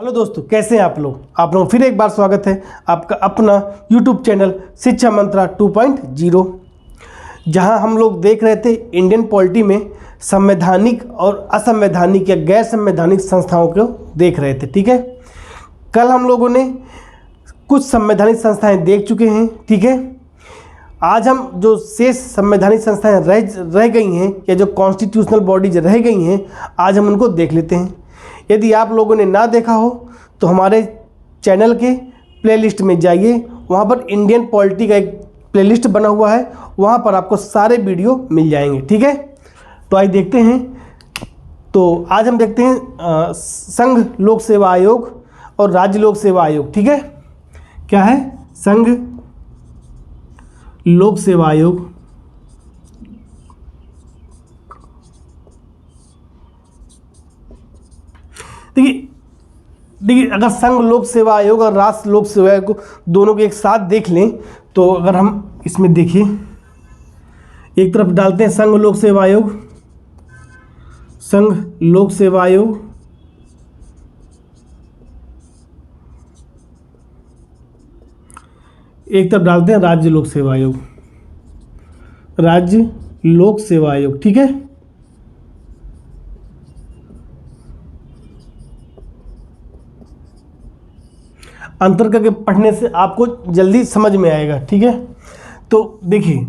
Hello दोस्तों, कैसे हैं आप लोग फिर एक बार स्वागत है आपका अपना यूट्यूब चैनल शिक्षा मंत्रा 2.0, जहां हम लोग देख रहे थे इंडियन पॉलिटी में संवैधानिक और असंवैधानिक या गैर संवैधानिक संस्थाओं को देख रहे थे। ठीक है, कल हम लोगों ने कुछ संवैधानिक संस्थाएं देख चुके हैं। ठीक है, आज हम जो शेष संवैधानिक संस्थाएं रह गई हैं या जो कॉन्स्टिट्यूशनल बॉडीज रह गई हैं, आज हम उनको देख लेते हैं। यदि आप लोगों ने ना देखा हो तो हमारे चैनल के प्लेलिस्ट में जाइए, वहाँ पर इंडियन पॉलिटी का एक प्लेलिस्ट बना हुआ है, वहाँ पर आपको सारे वीडियो मिल जाएंगे। ठीक है, तो आइए देखते हैं। तो आज हम देखते हैं संघ लोक सेवा आयोग और राज्य लोक सेवा आयोग। ठीक है, क्या है? संघ लोक सेवा आयोग, देखिए अगर संघ लोक सेवा आयोग और राष्ट्र लोक सेवा आयोग को दोनों को एक साथ देख लें तो अगर हम इसमें देखिए, एक तरफ डालते हैं संघ लोक सेवा आयोग, संघ लोक सेवा आयोग, एक तरफ डालते हैं राज्य लोक सेवा आयोग, राज्य लोक सेवा आयोग। ठीक है, अंतर करके पढ़ने से आपको जल्दी समझ में आएगा। ठीक है, तो देखिए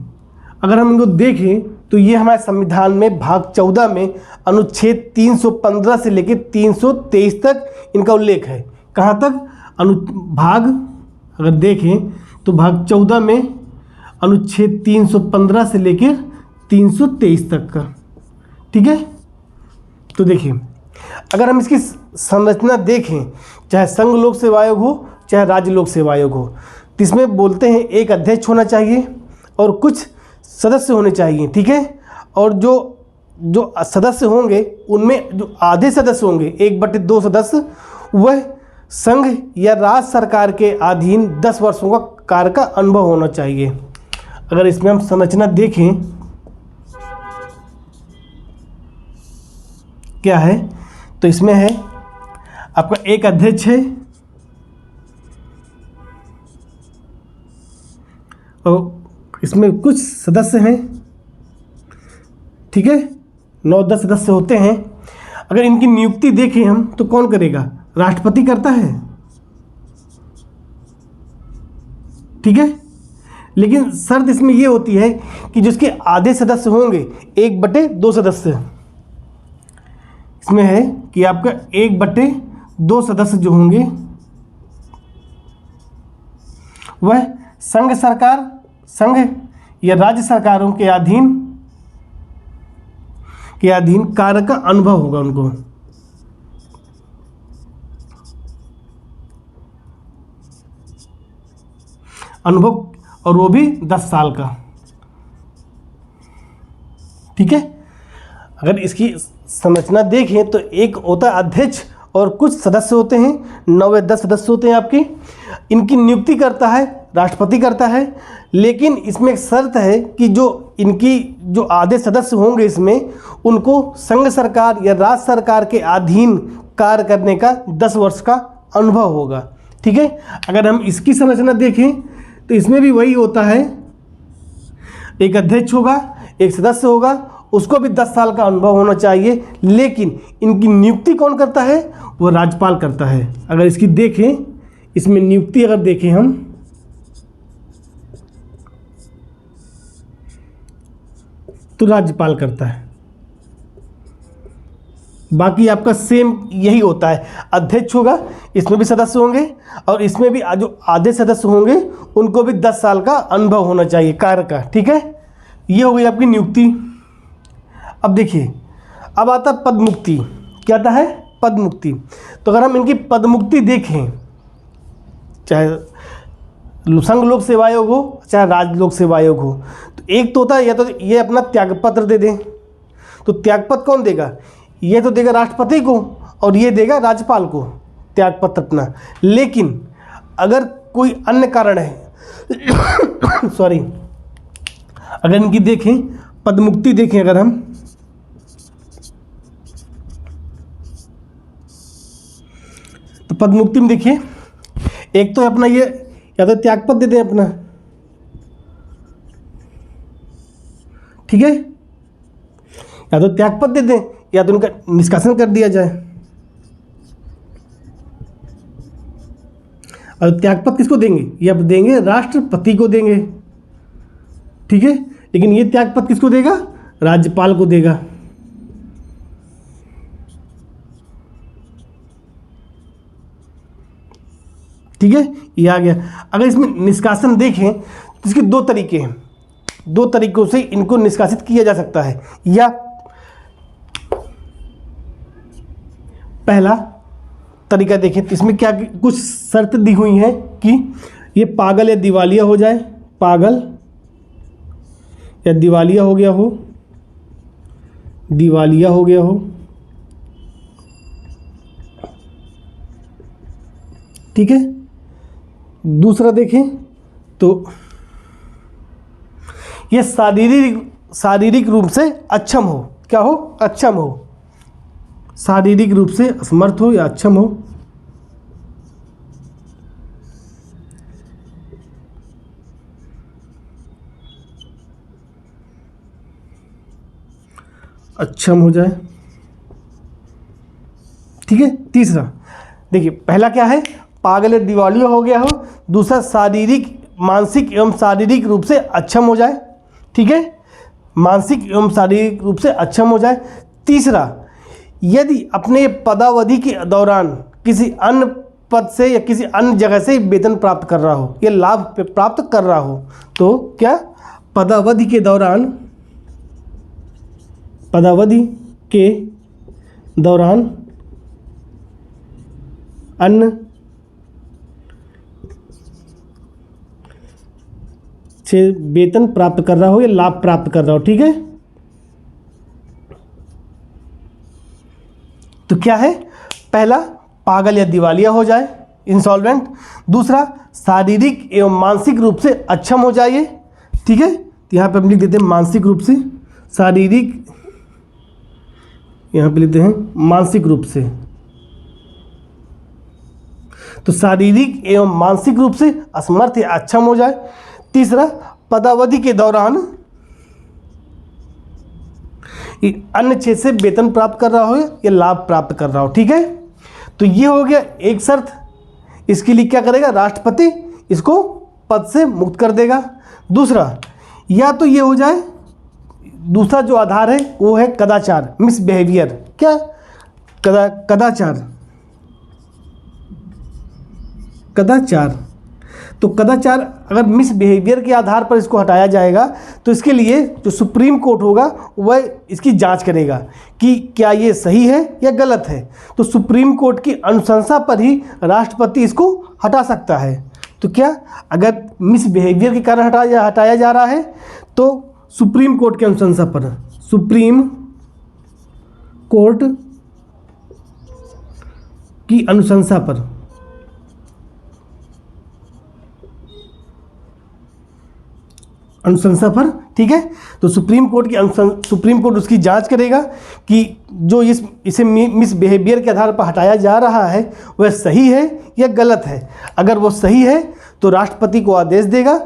अगर हम इनको देखें तो ये हमारे संविधान में भाग 14 में अनुच्छेद 315 से लेकर 323 तक इनका उल्लेख है। कहाँ तक? भाग अगर देखें तो भाग 14 में अनुच्छेद 315 से लेकर 323 तक का। ठीक है, तो देखिए अगर हम इसकी संरचना देखें, चाहे संघ लोक सेवा आयोग हो चाहे राज्य लोक सेवा आयोग हो, तो इसमें बोलते हैं एक अध्यक्ष होना चाहिए और कुछ सदस्य होने चाहिए। ठीक है, और जो सदस्य होंगे उनमें जो आधे सदस्य होंगे, 1/2 सदस्य, वह संघ या राज्य सरकार के अधीन 10 वर्षों का कार्य का अनुभव होना चाहिए। अगर इसमें हम संरचना देखें क्या है, तो इसमें है आपका एक अध्यक्ष है और इसमें कुछ सदस्य हैं। ठीक है, 9-10 सदस्य होते हैं। अगर इनकी नियुक्ति देखें हम तो कौन करेगा? राष्ट्रपति करता है। ठीक है, लेकिन शर्त इसमें यह होती है कि जिसके आधे सदस्य होंगे, 1/2 सदस्य, इसमें है कि आपका 1/2 सदस्य जो होंगे वह संघ या राज्य सरकारों के अधीन कार्य का अनुभव होगा उनको। अनुभव, और वो भी 10 साल का। ठीक है, अगर इसकी संरचना देखें तो एक होता है अध्यक्ष और कुछ सदस्य होते हैं, 9 या 10 सदस्य होते हैं आपके। इनकी नियुक्ति करता है राष्ट्रपति करता है, लेकिन इसमें एक शर्त है कि जो आधे सदस्य होंगे इसमें, उनको संघ सरकार या राज्य सरकार के अधीन कार्य करने का 10 वर्ष का अनुभव होगा। ठीक है, अगर हम इसकी संरचना देखें तो इसमें भी वही होता है, एक अध्यक्ष होगा, एक सदस्य होगा, उसको भी 10 साल का अनुभव होना चाहिए, लेकिन इनकी नियुक्ति कौन करता है? वो राज्यपाल करता है। अगर इसकी देखें, इसमें नियुक्ति अगर देखें हम तो राज्यपाल करता है। बाकी आपका सेम यही होता है, अध्यक्ष होगा, इसमें भी सदस्य होंगे और इसमें भी जो आधे सदस्य होंगे उनको भी 10 साल का अनुभव होना चाहिए कार्य का। ठीक है, ये हो गई आपकी नियुक्ति। अब देखिए, अब आता है पद मुक्ति। क्या आता है? पद मुक्ति। तो अगर हम इनकी पद मुक्ति देखें, चाहे संघ लोक सेवा आयोग हो चाहे राज्य लोक सेवा आयोग हो, तो एक तो होता है या तो ये अपना त्यागपत्र दे दें। तो त्यागपत्र कौन देगा? ये तो देगा राष्ट्रपति को और ये देगा राज्यपाल को त्यागपत्र अपना। लेकिन अगर कोई अन्य कारण है सॉरी, अगर इनकी देखें पद मुक्ति देखें, अगर हम तो पद मुक्ति में देखिए, एक तो अपना ये या तो त्यागपद दे दें अपना, ठीक है, या तो त्यागपद दे दें या तो उनका निष्कासन कर दिया जाए। और त्यागपद किसको देंगे? ये अब देंगे राष्ट्रपति को देंगे, ठीक है, लेकिन ये त्यागपद किसको देगा? राज्यपाल को देगा। ठीक है, ये आ गया। अगर इसमें निष्कासन देखें तो इसके दो तरीके हैं, दो तरीकों से इनको निष्कासित किया जा सकता है। या पहला तरीका देखें तो इसमें क्या कुछ शर्त दी हुई है कि ये पागल या दिवालिया हो जाए, पागल या दिवालिया हो गया हो, दिवालिया हो गया हो, ठीक है। दूसरा देखें तो ये शारीरिक रूप से अक्षम हो, क्या हो? अक्षम हो, शारीरिक रूप से असमर्थ हो या अक्षम हो। अक्षम हो जाए, ठीक है। तीसरा देखिए, पहला क्या है? पागल या दिवालिया हो गया हो। दूसरा मानसिक एवं शारीरिक रूप से अक्षम हो जाए, ठीक है, मानसिक एवं शारीरिक रूप से अक्षम हो जाए। तीसरा, यदि अपने पदावधि के दौरान किसी अन्य पद से या किसी अन्य जगह से वेतन प्राप्त कर रहा हो या लाभ प्राप्त कर रहा हो, तो क्या पदावधि के दौरान अन्य से वेतन प्राप्त कर रहा हो या लाभ प्राप्त कर रहा हो, ठीक है। तो क्या है? पहला, पागल या दिवालिया हो जाए, इंसॉल्वेंट। दूसरा, शारीरिक एवं मानसिक रूप से अक्षम हो जाए, ठीक है। तो यहाँ पे हम लिख देते हैं मानसिक रूप से, शारीरिक, यहाँ पे लिखते हैं मानसिक रूप से। तो शारीरिक एवं मानसिक रूप से असमर्थ या अक्षम हो जाए। तीसरा, पदावधि के दौरान अन्य क्षेत्र से वेतन प्राप्त कर रहा हो या लाभ प्राप्त कर रहा हो, ठीक है। तो ये हो गया एक शर्त। इसके लिए क्या करेगा? राष्ट्रपति इसको पद से मुक्त कर देगा। दूसरा, या तो ये हो जाए, दूसरा जो आधार है वो है कदाचार, मिसबिहेवियर। क्या? कदाचार। तो कदाचार अगर मिसबिहेवियर के आधार पर इसको हटाया जाएगा तो इसके लिए जो सुप्रीम कोर्ट होगा वह इसकी जांच करेगा कि क्या ये सही है या गलत है। तो सुप्रीम कोर्ट की अनुशंसा पर ही राष्ट्रपति इसको हटा सकता है। तो क्या, अगर मिसबिहेवियर के कारण हटाया जा रहा है तो सुप्रीम कोर्ट की अनुशंसा पर, सुप्रीम कोर्ट की अनुशंसा पर, ठीक है। तो सुप्रीम कोर्ट उसकी जांच करेगा कि जो इसे मिसबिहेवियर के आधार पर हटाया जा रहा है वह सही है या गलत है। अगर वो सही है तो राष्ट्रपति को आदेश देगा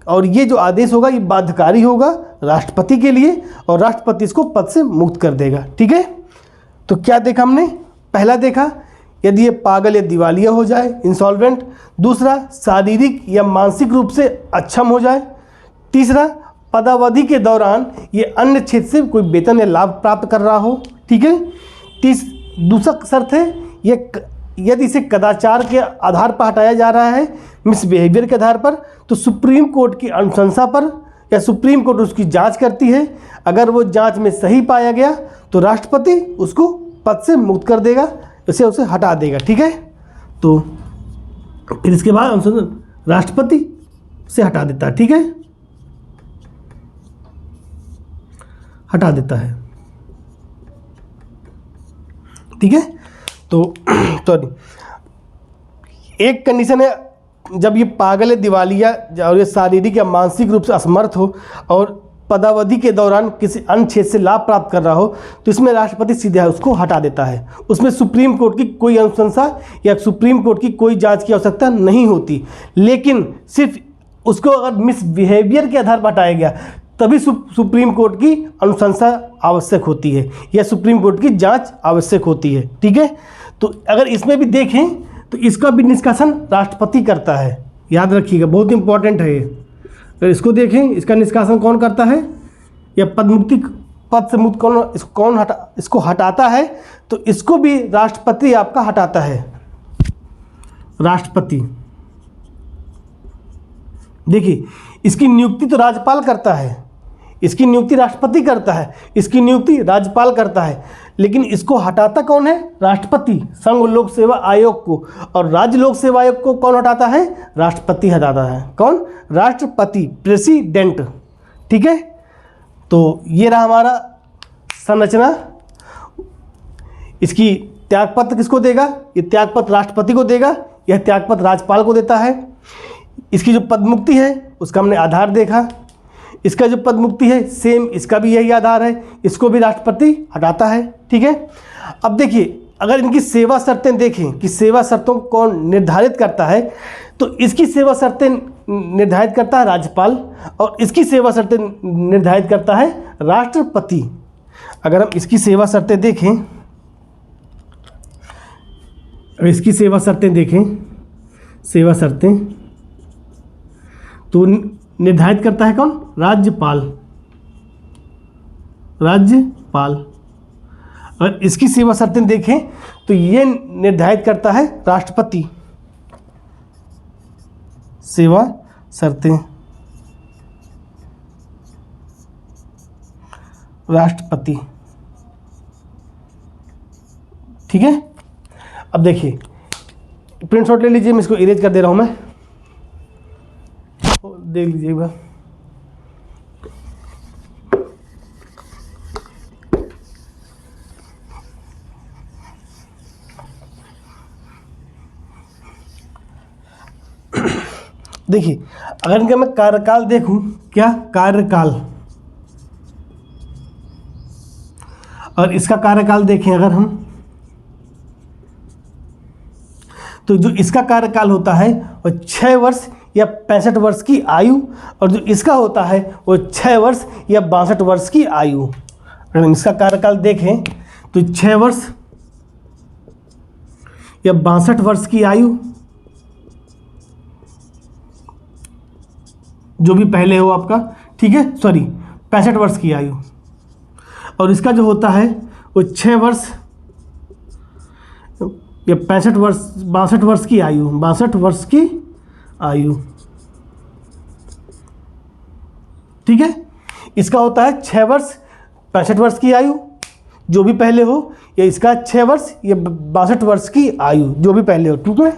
और ये जो आदेश होगा ये बाध्यकारी होगा राष्ट्रपति के लिए और राष्ट्रपति इसको पद से मुक्त कर देगा, ठीक है। तो क्या देखा हमने? पहला देखा यदि ये पागल या दिवालिया हो जाए, इंसॉल्वेंट। दूसरा, शारीरिक या मानसिक रूप से अक्षम हो जाए। तीसरा, पदावधि के दौरान ये अन्य क्षेत्र से कोई वेतन या लाभ प्राप्त कर रहा हो, ठीक है। दूसरा शर्त है ये यदि इसे कदाचार के आधार पर हटाया जा रहा है, मिसबिहेवियर के आधार पर, तो सुप्रीम कोर्ट की अनुशंसा पर या सुप्रीम कोर्ट उसकी जांच करती है। अगर वो जांच में सही पाया गया तो राष्ट्रपति उसको पद से मुक्त कर देगा, उसे हटा देगा, ठीक है। तो फिर इसके बाद राष्ट्रपति से हटा देता है, ठीक है, हटा देता है, ठीक है। तो एक कंडीशन है जब ये पागल है, दिवालिया और ये शारीरिक या मानसिक रूप से असमर्थ हो और पदावधि के दौरान किसी अन्य क्षेत्र से लाभ प्राप्त कर रहा हो तो इसमें राष्ट्रपति सीधे उसको हटा देता है। उसमें सुप्रीम कोर्ट की कोई अनुशंसा या सुप्रीम कोर्ट की कोई जांच की आवश्यकता नहीं होती, लेकिन सिर्फ उसको अगर मिसबिहेवियर के आधार पर हटाया गया तभी सुप्रीम कोर्ट की अनुशंसा आवश्यक होती है या सुप्रीम कोर्ट की जांच आवश्यक होती है। ठीक है, तो अगर इसमें भी देखें तो इसका भी निष्कासन राष्ट्रपति करता है, याद रखिएगा, बहुत इंपॉर्टेंट है ये। अगर इसको देखें, इसका निष्कासन कौन करता है या पद से मुक्त इसको हटाता है, तो इसको भी राष्ट्रपति आपका हटाता है। राष्ट्रपति, देखिए इसकी नियुक्ति तो राज्यपाल करता है, इसकी नियुक्ति राष्ट्रपति करता है, इसकी नियुक्ति राज्यपाल करता है, लेकिन इसको हटाता कौन है? राष्ट्रपति, संघ लोक सेवा आयोग को। और राज्य लोक सेवा आयोग को कौन हटाता है? राष्ट्रपति हटाता है। कौन? राष्ट्रपति, प्रेसिडेंट। ठीक है, तो ये रहा हमारा संरचना। इसकी त्यागपत्र किसको देगा? ये त्यागपत्र राष्ट्रपति को देगा, यह त्यागपत्र राज्यपाल को देता है। इसकी जो पदमुक्ति है उसका हमने आधार देखा। इसका जो पदमुक्ति है सेम, इसका भी यही आधार है, इसको भी राष्ट्रपति हटाता है। ठीक है, अब देखिए अगर इनकी सेवा शर्तें देखें कि सेवा शर्तों को कौन निर्धारित करता है, तो इसकी सेवा शर्तें निर्धारित करता है राज्यपाल और इसकी सेवा शर्तें निर्धारित करता है राष्ट्रपति। अगर हम इसकी सेवा शर्तें देखें, अगर इसकी सेवा शर्तें देखें, सेवा शर्तें तो निर्धारित करता है कौन? राज्यपाल। राज्यपाल। और इसकी सेवा शर्तें देखें तो ये निर्धारित करता है राष्ट्रपति। सेवा शर्तें राष्ट्रपति। ठीक है, अब देखिए प्रिंट शॉट ले लीजिए, मैं इसको इरेज कर दे रहा हूं मैं, देख लीजिएगा। देखिए अगर इनका मैं कार्यकाल देखूं, क्या कार्यकाल, और इसका कार्यकाल देखें अगर हम, तो जो इसका कार्यकाल होता है वो 6 वर्ष या 65 वर्ष की आयु, और जो इसका होता है वो 6 वर्ष या 62 वर्ष की आयु। अगर हम इसका कार्यकाल देखें तो 6 वर्ष या 62 वर्ष की आयु, जो भी पहले हो आपका, ठीक है, सॉरी 65 वर्ष की आयु, और इसका जो होता है वो 6 वर्ष या 65 वर्ष 62 वर्ष की आयु, 62 वर्ष की आयु। ठीक है, इसका होता है 6 वर्ष 65 वर्ष की आयु जो भी पहले हो, या इसका 6 वर्ष या 62 वर्ष की आयु जो भी पहले हो। ठीक है,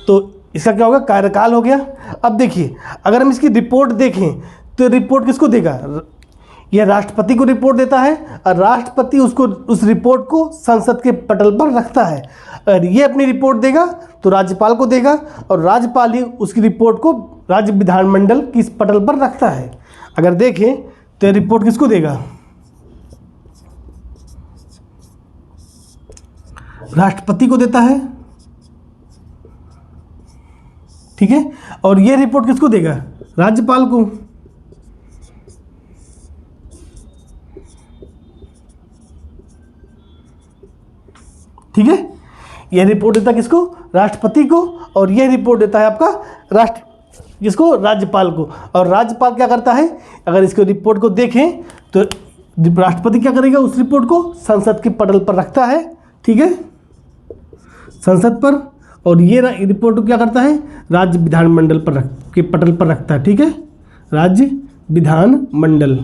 तो इसका क्या होगा? कार्यकाल हो गया। अब देखिए अगर हम इसकी रिपोर्ट देखें तो रिपोर्ट किसको देगा? यह राष्ट्रपति को रिपोर्ट देता है और राष्ट्रपति उस रिपोर्ट को संसद के पटल पर रखता है। अगर ये अपनी रिपोर्ट देगा तो राज्यपाल को देगा और राज्यपाल ही उसकी रिपोर्ट को राज्य विधानमंडल की इस पटल पर रखता है। अगर देखें तो यह रिपोर्ट किसको देगा? राष्ट्रपति को देता है। ठीक है, और यह रिपोर्ट किसको देगा? राज्यपाल को। ठीक है, यह रिपोर्ट देता है किसको? राष्ट्रपति को, और यह रिपोर्ट देता है आपका किसको? राज्यपाल को। और राज्यपाल क्या करता है? अगर इसको रिपोर्ट को देखें तो राष्ट्रपति क्या करेगा? उस रिपोर्ट को संसद के पटल पर रखता है। ठीक है, संसद पर, और ये रिपोर्ट को क्या करता है? राज्य विधानमंडल पर के पटल पर रखता है। ठीक है, राज्य विधानमंडल,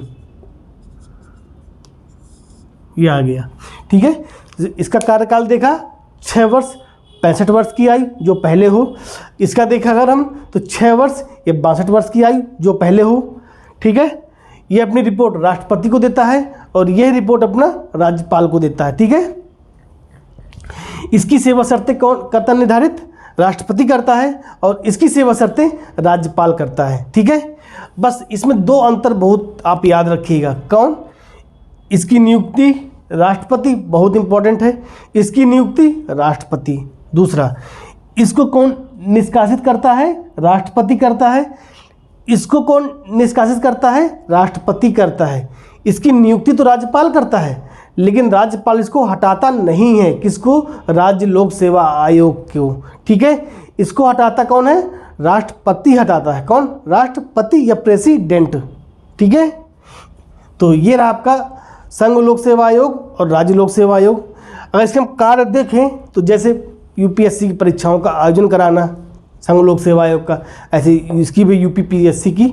ये आ गया। ठीक है, इसका कार्यकाल देखा 6 वर्ष 65 वर्ष की आयु जो पहले हो। इसका देखा अगर हम तो 6 वर्ष या 62 वर्ष की आयु जो पहले हो। ठीक है, ये अपनी रिपोर्ट राष्ट्रपति को देता है और यह रिपोर्ट अपना राज्यपाल को देता है। ठीक है, इसकी सेवा शर्तें कौन करता निर्धारित? राष्ट्रपति करता है, और इसकी सेवा शर्तें राज्यपाल करता है। ठीक है, बस इसमें दो अंतर बहुत आप याद रखिएगा। कौन? इसकी नियुक्ति राष्ट्रपति, बहुत इंपॉर्टेंट है, इसकी नियुक्ति राष्ट्रपति। दूसरा, इसको कौन निष्कासित करता है? राष्ट्रपति करता है। इसको कौन निष्कासित करता है? राष्ट्रपति करता है। इसकी नियुक्ति तो राज्यपाल करता है, लेकिन राज्यपाल इसको हटाता नहीं है। किसको? राज्य लोक सेवा आयोग को। ठीक है, इसको हटाता कौन है? राष्ट्रपति हटाता है। कौन? राष्ट्रपति या प्रेसिडेंट। ठीक है, तो ये रहा आपका संघ लोक सेवा आयोग और राज्य लोक सेवा आयोग। अगर इसके हम कार्य देखें तो जैसे यूपीएससी की परीक्षाओं का आयोजन कराना संघ लोक सेवा आयोग का, ऐसे इसकी भी यूपीपीएससी की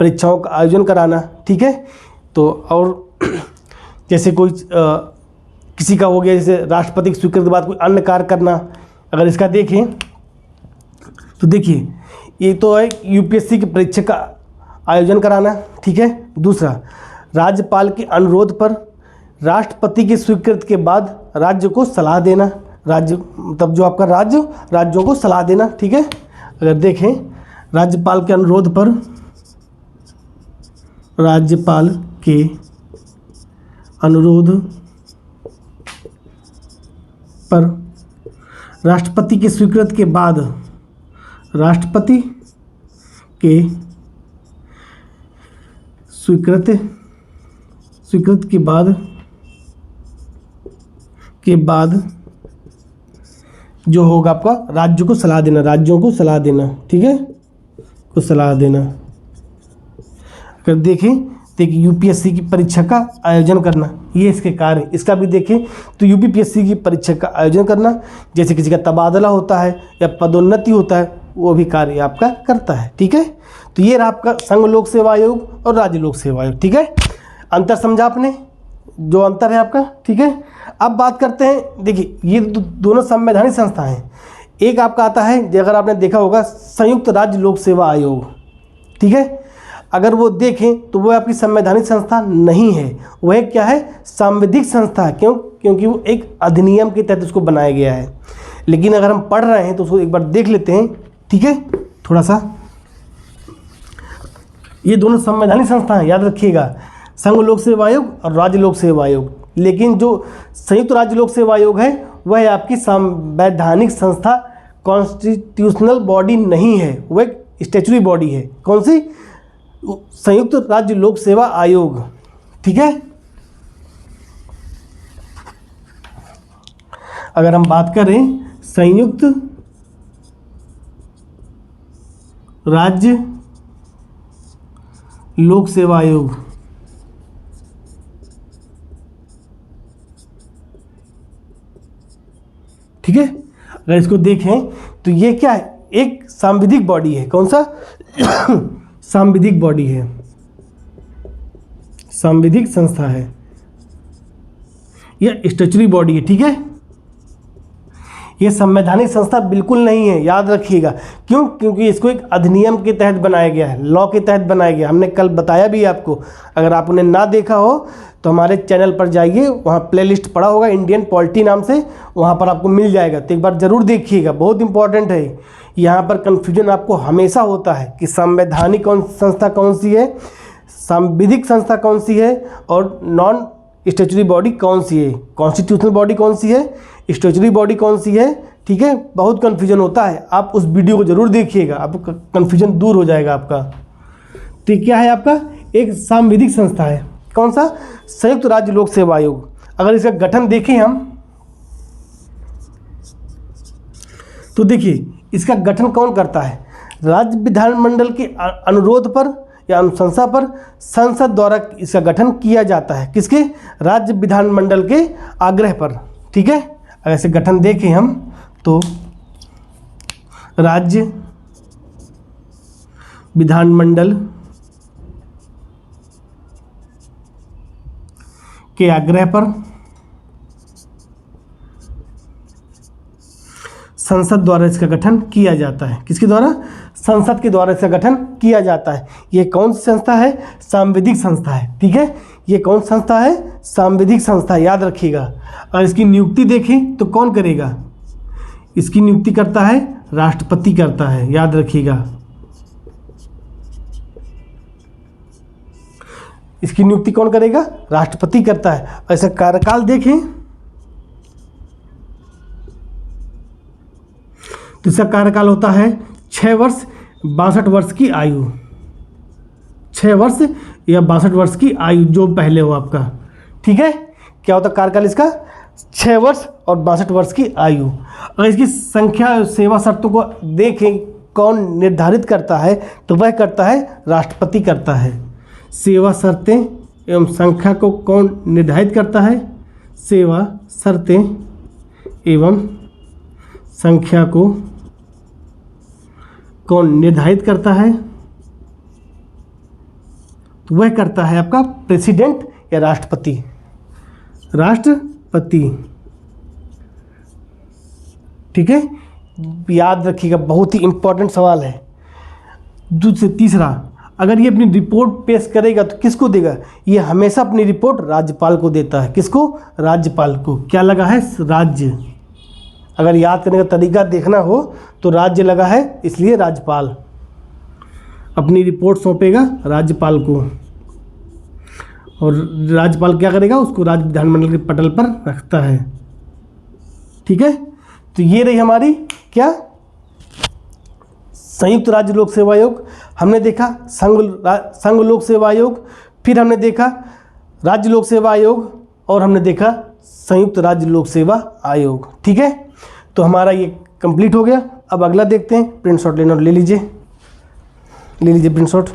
परीक्षाओं का आयोजन कराना। ठीक है, तो और जैसे कोई किसी का हो गया, जैसे राष्ट्रपति की स्वीकृति के बाद कोई अन्य कार्य करना, अगर इसका देखें तो देखिए ये तो है यूपीएससी की परीक्षा का आयोजन कराना। ठीक है, दूसरा, राज्यपाल के अनुरोध पर राष्ट्रपति की स्वीकृति के बाद राज्य को सलाह देना। राज्य मतलब जो आपका राज्यों को सलाह देना। ठीक है, अगर देखें राज्यपाल के अनुरोध पर, राज्यपाल के अनुरोध पर राष्ट्रपति की स्वीकृति के बाद, राष्ट्रपति के स्वीकृति के बाद जो होगा आपका राज्यों को सलाह देना। ठीक है, को सलाह देना। अगर देखें तो यूपीएससी की परीक्षा का आयोजन करना, ये इसके कार्य। इसका भी देखें तो यूपीपीएससी की परीक्षा का आयोजन करना, जैसे किसी का तबादला होता है या पदोन्नति होता है, वो भी कार्य आपका करता है। ठीक है, तो ये रहा आपका संघ लोक सेवा आयोग और राज्य लोक सेवा आयोग। ठीक है, अंतर समझा आपने, जो अंतर है आपका। ठीक है, अब बात करते हैं, देखिए ये दोनों संवैधानिक संस्था हैं। एक आपका आता है, अगर आपने देखा होगा, संयुक्त राज्य लोक सेवा आयोग। ठीक है, अगर वो देखें तो वो आपकी संवैधानिक संस्था नहीं है, वह क्या है? सांविधिक संस्था है। क्यों? क्योंकि वो एक अधिनियम के तहत उसको बनाया गया है। लेकिन अगर हम पढ़ रहे हैं तो उसको एक बार देख लेते हैं। ठीक है, थोड़ा सा, ये दोनों संवैधानिक संस्था हैं, याद रखिएगा, संघ लोक सेवा आयोग और राज्य लोक सेवा आयोग। लेकिन जो संयुक्त राज्य लोक सेवा आयोग है वह है आपकी संवैधानिक संस्था, कॉन्स्टिट्यूशनल बॉडी नहीं है, वह एक स्टैच्यूटरी बॉडी है। कौन सी? संयुक्त राज्य लोक सेवा आयोग। ठीक है, अगर हम बात करें संयुक्त राज्य लोक सेवा आयोग, ठीक है, अगर इसको देखें तो ये क्या है? एक सांविधिक बॉडी है। कौन सा? सांविधिक बॉडी है, सांविधिक संस्था है, यह स्टैच्यूटरी बॉडी है। ठीक है, ये संवैधानिक संस्था बिल्कुल नहीं है, याद रखिएगा। क्यों? क्योंकि इसको एक अधिनियम के तहत बनाया गया है, लॉ के तहत बनाया गया। हमने कल बताया भी आपको, अगर आपने ना देखा हो तो हमारे चैनल पर जाइए, वहाँ प्लेलिस्ट पड़ा होगा इंडियन पॉलिटी नाम से, वहाँ पर आपको मिल जाएगा। तो एक बार ज़रूर देखिएगा, बहुत इंपॉर्टेंट है। यहाँ पर कन्फ्यूजन आपको हमेशा होता है कि संवैधानिक संस्था कौन सी है, सांविधिक संस्था कौन सी है, और नॉन स्टैच्यूटरी बॉडी कौन सी है, कॉन्स्टिट्यूशनल बॉडी कौन सी है, स्टैच्यूटरी बॉडी कौन सी है। ठीक है, बहुत कन्फ्यूजन होता है। आप उस वीडियो को ज़रूर देखिएगा, आपको कन्फ्यूजन दूर हो जाएगा आपका। तो क्या है आपका? एक सांविधिक संस्था है। कौन सा? संयुक्त राज्य लोक सेवा आयोग। अगर इसका गठन देखें हम तो देखिए इसका गठन कौन करता है? राज्य विधानमंडल के अनुरोध पर या अनुशंसा पर संसद द्वारा इसका गठन किया जाता है। किसके? राज्य विधानमंडल के आग्रह पर। ठीक है, अगर इसे गठन देखें हम तो राज्य विधानमंडल के आग्रह पर संसद द्वारा इसका गठन किया जाता है। किसके द्वारा? संसद के द्वारा इसका गठन किया जाता है। ये कौन सी संस्था है? सांविधिक संस्था है। ठीक है, ये कौन संस्था है? सांविधिक संस्था, याद रखिएगा। और इसकी नियुक्ति देखें तो कौन करेगा? इसकी नियुक्ति करता है राष्ट्रपति करता है, याद रखिएगा। इसकी नियुक्ति कौन करेगा? राष्ट्रपति करता है। ऐसा कार्यकाल देखें तो इसका कार्यकाल होता है 6 वर्ष 62 वर्ष की आयु, 6 वर्ष या 62 वर्ष की आयु जो पहले हो आपका, ठीक है। क्या होता है कार्यकाल इसका? 6 वर्ष और 62 वर्ष की आयु। अगर इसकी संख्या सेवा शर्तों को देखें कौन निर्धारित करता है तो वह करता है राष्ट्रपति करता है। सेवा शर्तें एवं संख्या को कौन निर्धारित करता है? सेवा शर्तें एवं संख्या को कौन निर्धारित करता है? तो वह करता है आपका प्रेसिडेंट या राष्ट्रपति। राष्ट्रपति, ठीक है, याद रखिएगा, बहुत ही इंपॉर्टेंट सवाल है। दूसरे तीसरा, अगर ये अपनी रिपोर्ट पेश करेगा तो किसको देगा? ये हमेशा अपनी रिपोर्ट राज्यपाल को देता है। किसको? राज्यपाल को। क्या लगा है? राज्य। अगर याद करने का तरीका देखना हो तो राज्य लगा है, इसलिए राज्यपाल अपनी रिपोर्ट सौंपेगा राज्यपाल को, और राज्यपाल क्या करेगा? उसको राज्य विधानमंडल के पटल पर रखता है, ठीक है। तो ये रही हमारी क्या? संयुक्त राज्य लोक सेवा आयोग। हमने देखा संघ लोक सेवा आयोग, फिर हमने देखा राज्य लोक सेवा आयोग, और हमने देखा संयुक्त राज्य लोक सेवा आयोग, ठीक है। तो हमारा ये कंप्लीट हो गया। अब अगला देखते हैं। प्रिंट शॉट लेना, ले लीजिए प्रिंट शॉट।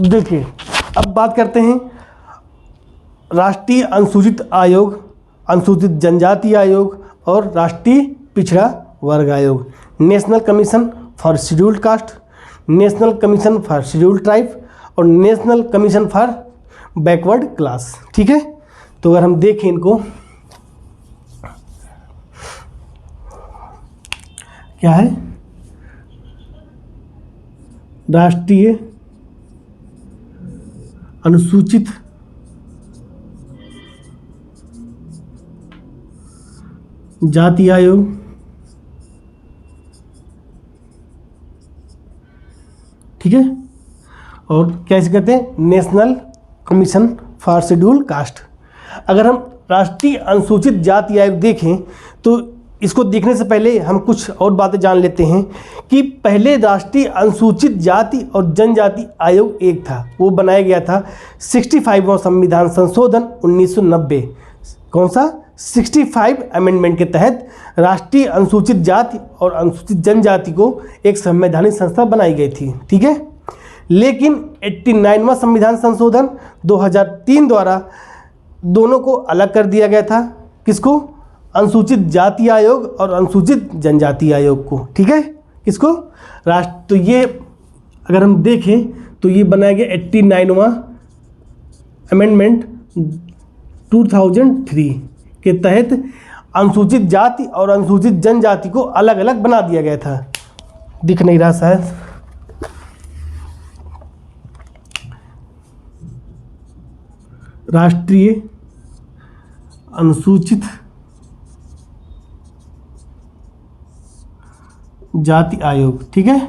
देखिए, अब बात करते हैं राष्ट्रीय अनुसूचित आयोग, अनुसूचित जनजाति आयोग और राष्ट्रीय पिछड़ा वर्ग आयोग। National commission for scheduled caste, national commission for scheduled tribe और national commission for backward class, ठीक है। तो अगर हम देखें इनको, क्या है? राष्ट्रीय अनुसूचित जाति आयोग, ठीक है, और क्या इसे कहते हैं? National commission for scheduled cast. अगर हम राष्ट्रीय अनुसूचित जाति आयोग देखें तो इसको देखने से पहले हम कुछ और बातें जान लेते हैं कि पहले राष्ट्रीय अनुसूचित जाति और जनजाति आयोग एक था, वो बनाया गया था 65वां संविधान संशोधन 1990। कौन सा? 65 अमेंडमेंट के तहत राष्ट्रीय अनुसूचित जाति और अनुसूचित जनजाति को एक संवैधानिक संस्था बनाई गई थी, ठीक है। लेकिन 89वां संविधान संशोधन 2003 द्वारा दोनों को अलग कर दिया गया था। किसको? अनुसूचित जाति आयोग और अनुसूचित जनजाति आयोग को, ठीक है। किसको? तो ये अगर हम देखें तो ये बनाया गया 89वां अमेंडमेंट 2003 के तहत अनुसूचित जाति और अनुसूचित जनजाति को अलग अलग बना दिया गया था। दिख नहीं रहा शायद। राष्ट्रीय अनुसूचित जाति आयोग, ठीक है।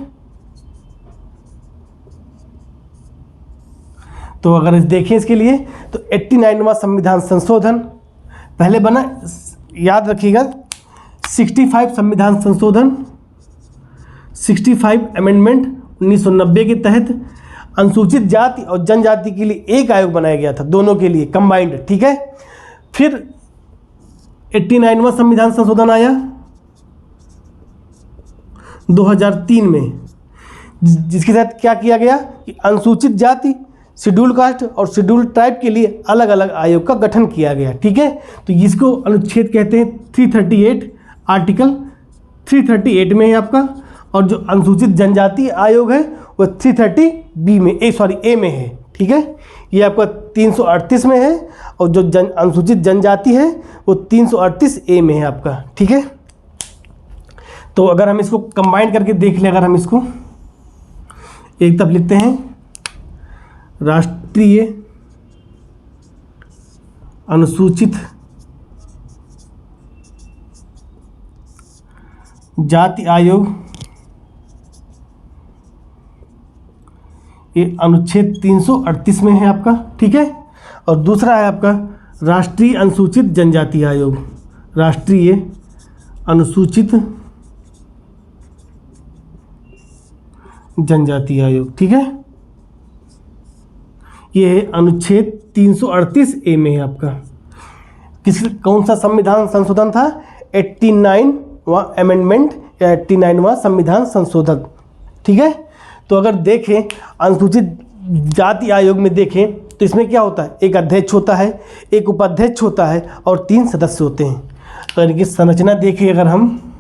तो अगर देखें इसके लिए तो 89वां संविधान संशोधन पहले बना, याद रखिएगा 65 संविधान संशोधन 65 अमेंडमेंट 1990 के तहत अनुसूचित जाति और जनजाति के लिए एक आयोग बनाया गया था, दोनों के लिए कंबाइंड, ठीक है। फिर 89वां संविधान संशोधन आया 2003 में, जिसके तहत क्या किया गया कि अनुसूचित जाति, शेड्यूल कास्ट और शेड्यूल ट्राइब के लिए अलग अलग आयोग का गठन किया गया, ठीक है। तो इसको अनुच्छेद कहते हैं 338, आर्टिकल 338 में है आपका, और जो अनुसूचित जनजाति आयोग है वो 330 में ए में है, ठीक है। ये आपका 338 में है, और जो अनुसूचित जनजाति है वो 338 ए में है आपका, ठीक है। तो अगर हम इसको कंबाइन करके देख लें, अगर हम इसको एक तरफ लिखते हैं राष्ट्रीय अनुसूचित जाति आयोग, ये अनुच्छेद 338 में है आपका, ठीक है। और दूसरा है आपका राष्ट्रीय अनुसूचित जनजाति आयोग, राष्ट्रीय अनुसूचित जनजाति आयोग, ठीक है। ये है अनुच्छेद 338A में है आपका। कौन सा संविधान संशोधन था? 89वां अमेंडमेंट या 89वां संविधान संशोधन, ठीक है। तो अगर देखें अनुसूचित जाति आयोग में देखें तो इसमें क्या होता है, एक अध्यक्ष होता है, एक उपाध्यक्ष होता है और 3 सदस्य होते हैं। तो इनकी संरचना देखें अगर हम,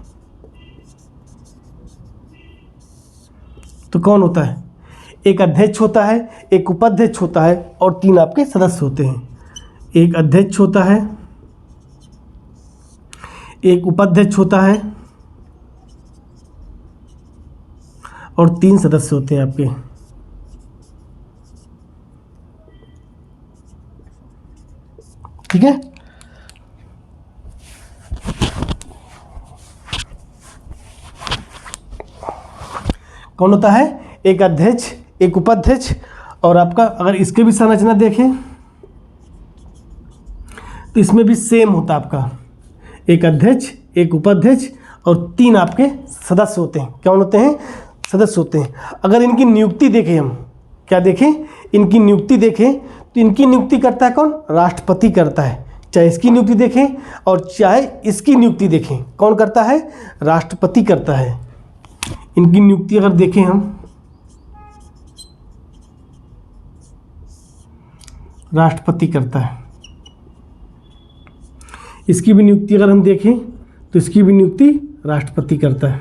तो कौन होता है, एक अध्यक्ष होता है, एक उपाध्यक्ष होता है और 3 आपके सदस्य होते हैं। एक अध्यक्ष होता है, एक उपाध्यक्ष होता है और 3 सदस्य होते हैं आपके। ठीक है। कौन होता है, एक अध्यक्ष, एक उपाध्यक्ष और आपका अगर इसके भी संरचना देखें तो इसमें भी सेम होता है आपका, एक अध्यक्ष, एक उपाध्यक्ष और 3 आपके सदस्य होते हैं। क्या होते हैं, सदस्य होते हैं। अगर इनकी नियुक्ति देखें हम, क्या देखें, इनकी नियुक्ति देखें तो इनकी नियुक्ति करता है कौन, राष्ट्रपति करता है। चाहे इसकी नियुक्ति देखें और चाहे इसकी नियुक्ति देखें, कौन करता है, राष्ट्रपति करता है। इनकी नियुक्ति अगर देखें हम, राष्ट्रपति करता है। इसकी भी नियुक्ति अगर हम देखें तो इसकी भी नियुक्ति राष्ट्रपति करता है,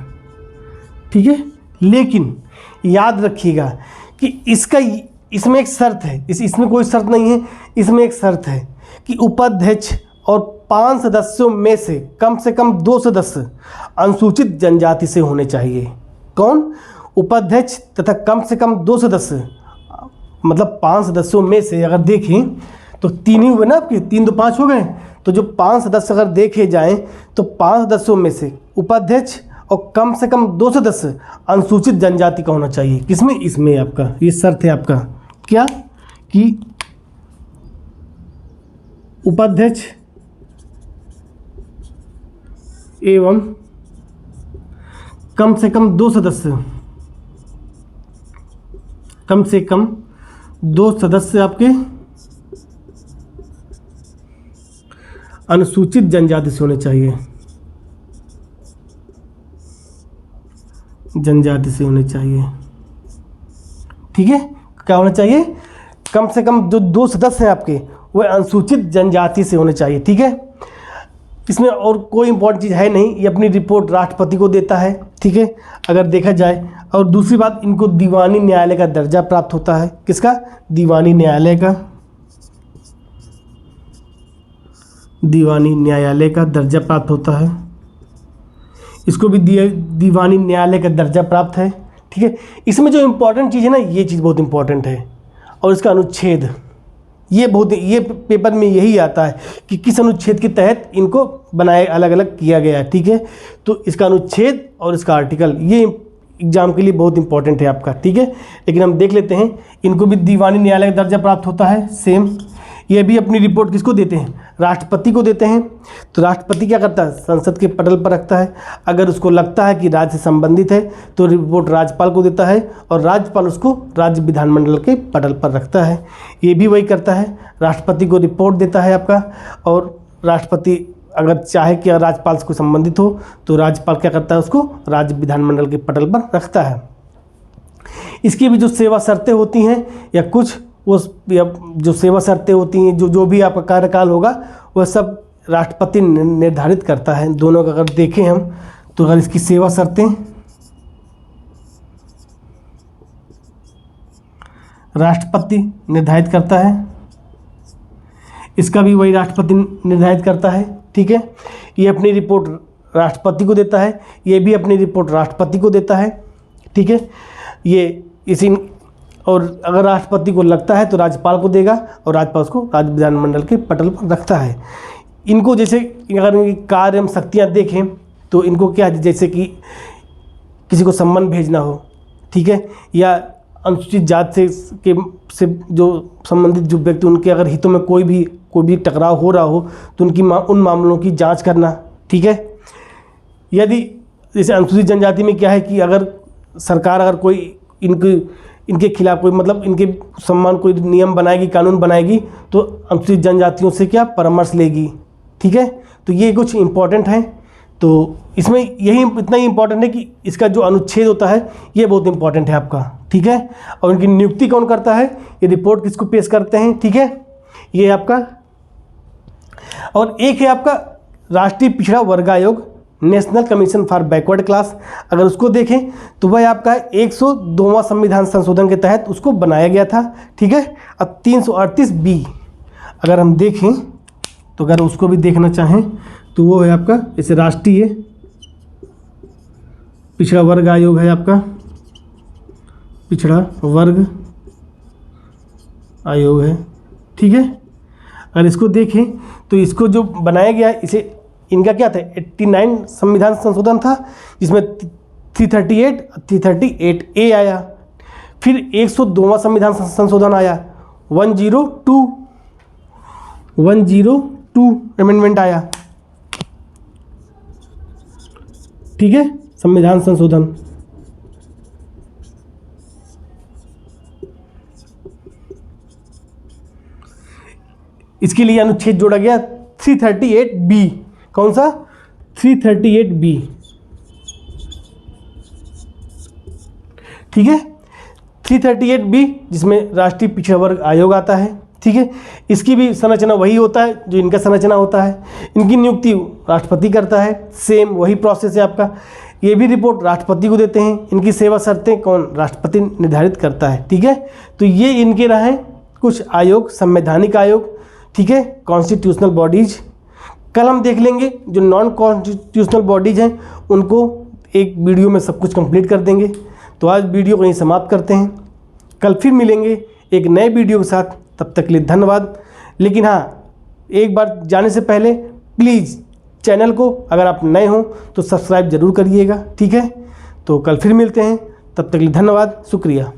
ठीक है। लेकिन याद रखिएगा कि इसमें एक शर्त है, इसमें कोई शर्त नहीं है, इसमें एक शर्त है कि उपाध्यक्ष और 5 सदस्यों में से कम 2 सदस्य अनुसूचित जनजाति से होने चाहिए। कौन, उपाध्यक्ष तथा कम से कम 2 सदस्य, मतलब 5 सदस्यों में से अगर देखें तो 3 ही हुए ना आपके, 3 तो 5 हो गए। तो जो 5 सदस्य अगर देखे जाएं तो 5 सदस्यों में से उपाध्यक्ष और कम से कम 2 सदस्य अनुसूचित जनजाति का होना चाहिए। किसमें, इसमें आपका ये शर्त है आपका, क्या कि उपाध्यक्ष एवं कम से कम 2 सदस्य, कम से कम 2 सदस्य आपके अनुसूचित जनजाति से होने चाहिए, जनजाति से होने चाहिए, ठीक है। क्या होना चाहिए, कम से कम जो 2 सदस्य हैं आपके वह अनुसूचित जनजाति से होने चाहिए, ठीक है। इसमें और कोई इंपॉर्टेंट चीज़ है नहीं, ये अपनी रिपोर्ट राष्ट्रपति को देता है, ठीक है, अगर देखा जाए। और दूसरी बात, इनको दीवानी न्यायालय का दर्जा प्राप्त होता है। किसका, दीवानी न्यायालय का, दीवानी न्यायालय का दर्जा प्राप्त होता है। इसको भी दीवानी न्यायालय का दर्जा प्राप्त है, ठीक है। इसमें जो इम्पोर्टेंट चीज़ है ना, ये चीज़ बहुत इम्पोर्टेंट है। और इसका अनुच्छेद, ये पेपर में यही आता है कि किस अनुच्छेद के तहत इनको बनाए अलग अलग किया गया है, ठीक है। तो इसका अनुच्छेद और इसका आर्टिकल, ये एग्जाम के लिए बहुत इंपॉर्टेंट है आपका, ठीक है। लेकिन हम देख लेते हैं, इनको भी दीवानी न्यायालय का दर्जा प्राप्त होता है, सेम। ये भी अपनी रिपोर्ट किसको देते हैं, राष्ट्रपति को देते हैं। तो राष्ट्रपति क्या करता है, संसद के पटल पर रखता है। अगर उसको लगता है कि राज्य से संबंधित है तो रिपोर्ट राज्यपाल को देता है और राज्यपाल उसको राज्य विधानमंडल के पटल पर रखता है। ये भी वही करता है, राष्ट्रपति को रिपोर्ट देता है आपका। और राष्ट्रपति अगर चाहे कि राज्यपाल से कोई संबंधित हो तो राज्यपाल क्या करता है, उसको राज्य विधानमंडल के पटल पर रखता है। इसकी भी जो सेवा शर्तें होती हैं या कुछ वो जो सेवा शर्तें होती हैं, जो भी आपका कार्यकाल होगा वह सब राष्ट्रपति निर्धारित करता है। दोनों का अगर देखें हम तो अगर इसकी सेवा शर्तें राष्ट्रपति निर्धारित करता है, इसका भी वही राष्ट्रपति निर्धारित करता है, ठीक है। ये अपनी रिपोर्ट राष्ट्रपति को देता है, ये भी अपनी रिपोर्ट राष्ट्रपति को देता है, ठीक है। ये इसी और अगर राष्ट्रपति को लगता है तो राज्यपाल को देगा और राज्यपाल उसको राज्य विधानमंडल के पटल पर रखता है। इनको जैसे अगर इनकी कार्य एवं शक्तियाँ देखें तो इनको क्या, जैसे कि किसी को सम्मन भेजना हो, ठीक है, या अनुसूचित जाति से जो संबंधित जो व्यक्ति उनके अगर हितों में कोई भी टकराव हो रहा हो तो उन मामलों की जांच करना, ठीक है। यदि जैसे अनुसूचित जनजाति में क्या है कि अगर सरकार अगर कोई इनके खिलाफ कोई मतलब इनके सम्मान कोई नियम बनाएगी, कानून बनाएगी तो अनुसूचित जनजातियों से क्या परामर्श लेगी, ठीक है। तो ये कुछ इम्पोर्टेंट है। तो इसमें यही इतना ही इम्पोर्टेंट है कि इसका जो अनुच्छेद होता है ये बहुत इम्पोर्टेंट है आपका, ठीक है। और इनकी नियुक्ति कौन करता है, ये रिपोर्ट किसको पेश करते हैं, ठीक है, ये आपका। और एक है आपका राष्ट्रीय पिछड़ा वर्ग आयोग, national commission for backward class. अगर उसको देखें तो वह आपका 102वां संविधान संशोधन के तहत उसको बनाया गया था, ठीक है। अब 338B अगर हम देखें तो अगर उसको भी देखना चाहें तो वो है आपका जैसे राष्ट्रीय पिछड़ा वर्ग आयोग है आपका, पिछड़ा वर्ग आयोग है, ठीक है। अगर इसको देखें तो इसको जो बनाया गया इसे इनका क्या था 89 संविधान संशोधन था जिसमें 338A आया, फिर 102वां संविधान संशोधन आया, 102 अमेंडमेंट आया, ठीक है, संविधान संशोधन। इसके लिए अनुच्छेद जोड़ा गया 338B। कौन सा 338B, ठीक है, 338B जिसमें राष्ट्रीय पिछड़ा वर्ग आयोग आता है, ठीक है। इसकी भी संरचना वही होता है जो इनका संरचना होता है। इनकी नियुक्ति राष्ट्रपति करता है, सेम वही प्रोसेस है आपका। ये भी रिपोर्ट राष्ट्रपति को देते हैं। इनकी सेवा शर्तें कौन, राष्ट्रपति निर्धारित करता है, ठीक है। तो ये इनके रहे कुछ आयोग, संवैधानिक आयोग, ठीक है, कॉन्स्टिट्यूशनल बॉडीज। कल हम देख लेंगे जो नॉन कॉन्स्टिट्यूशनल बॉडीज हैं उनको एक वीडियो में सब कुछ कंप्लीट कर देंगे। तो आज वीडियो को यहीं समाप्त करते हैं, कल फिर मिलेंगे एक नए वीडियो के साथ। तब तक के लिए धन्यवाद। लेकिन हाँ, एक बार जाने से पहले प्लीज़ चैनल को अगर आप नए हो तो सब्सक्राइब ज़रूर करिएगा, ठीक है। तो कल फिर मिलते हैं, तब तक के लिए धन्यवाद, शुक्रिया।